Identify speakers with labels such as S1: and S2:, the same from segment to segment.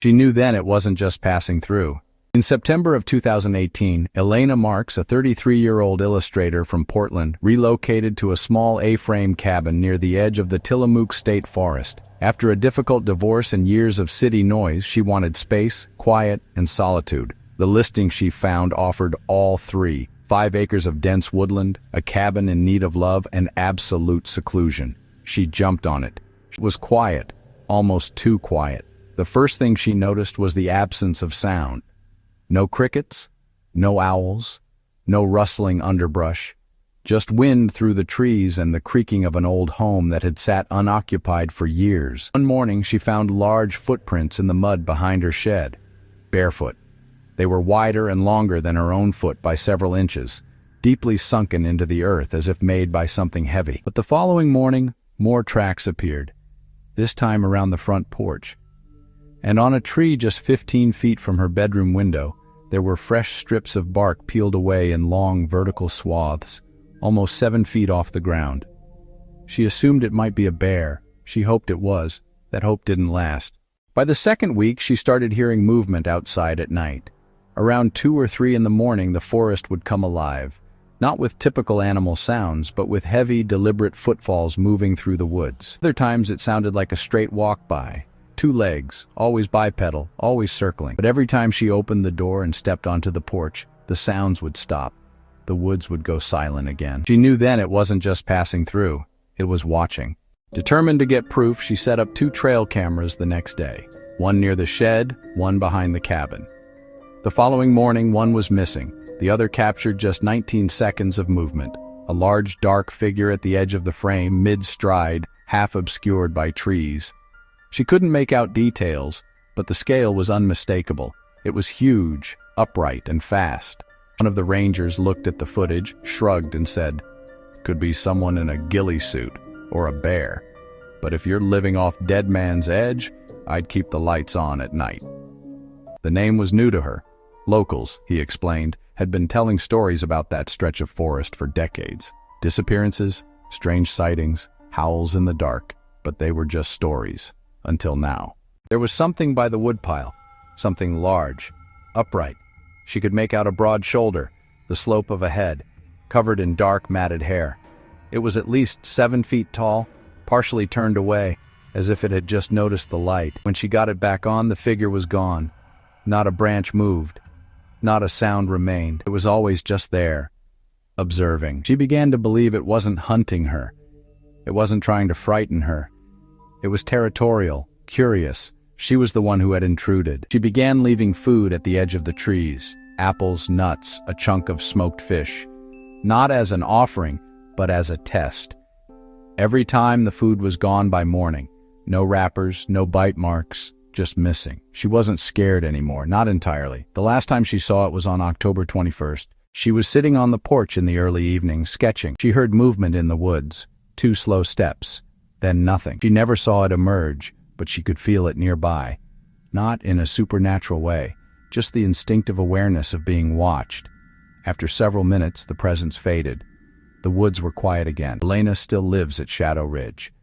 S1: She knew then it wasn't just passing through. In September of 2018, Elena Marks, a 33-year-old illustrator from Portland, relocated to a small A-frame cabin near the edge of the Tillamook State Forest. After a difficult divorce and years of city noise, she wanted space, quiet, and solitude. The listing she found offered all three: 5 acres of dense woodland, a cabin in need of love, and absolute seclusion. She jumped on it. It was quiet, almost too quiet. The first thing she noticed was the absence of sound. No crickets, no owls, no rustling underbrush, just wind through the trees and the creaking of an old home that had sat unoccupied for years. One morning she found large footprints in the mud behind her shed, barefoot. They were wider and longer than her own foot by several inches, deeply sunken into the earth as if made by something heavy. But the following morning, more tracks appeared, this time around the front porch. And on a tree just 15 feet from her bedroom window, there were fresh strips of bark peeled away in long vertical swaths, almost 7 feet off the ground. She assumed it might be a bear. She hoped it was. That hope didn't last. By the second week, she started hearing movement outside at night. Around 2 or 3 in the morning, the forest would come alive, not with typical animal sounds, but with heavy, deliberate footfalls moving through the woods. Other times it sounded like a straight walk by. 2 legs, always bipedal, always circling. But every time she opened the door and stepped onto the porch, the sounds would stop. The woods would go silent again. She knew then it wasn't just passing through, it was watching. Determined to get proof, she set up 2 trail cameras the next day. One near the shed, one behind the cabin. The following morning, one was missing. The other captured just 19 seconds of movement. A large, dark figure at the edge of the frame, mid-stride, half obscured by trees. She couldn't make out details, but the scale was unmistakable. It was huge, upright, and fast. One of the rangers looked at the footage, shrugged, and said, "Could be someone in a ghillie suit, or a bear. But if you're living off Dead Man's Edge, I'd keep the lights on at night." The name was new to her. Locals, he explained, had been telling stories about that stretch of forest for decades. Disappearances, strange sightings, howls in the dark, but they were just stories. Until now. There was something by the woodpile, something large, upright. She could make out a broad shoulder, the slope of a head, covered in dark matted hair. It was at least 7 feet tall, partially turned away, as if it had just noticed the light. When she got it back on, the figure was gone. Not a branch moved. Not a sound remained. It was always just there, observing. She began to believe it wasn't hunting her. It wasn't trying to frighten her. It was territorial, curious. She was the one who had intruded. She began leaving food at the edge of the trees. Apples, nuts, a chunk of smoked fish. Not as an offering, but as a test. Every time the food was gone by morning. No wrappers, no bite marks, just missing. She wasn't scared anymore, not entirely. The last time she saw it was on October 21st. She was sitting on the porch in the early evening, sketching. She heard movement in the woods. 2 slow steps. Then nothing. She never saw it emerge, but she could feel it nearby. Not in a supernatural way, just the instinctive awareness of being watched. After several minutes, the presence faded. The woods were quiet again. Elena still lives at Shadow Ridge.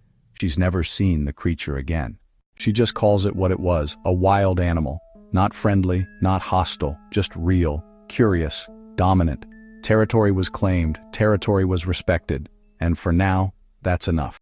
S1: She's never seen the creature again. She just calls it what it was, a wild animal. Not friendly, not hostile, just real, curious, dominant. Territory was claimed, territory was respected, and for now, that's enough.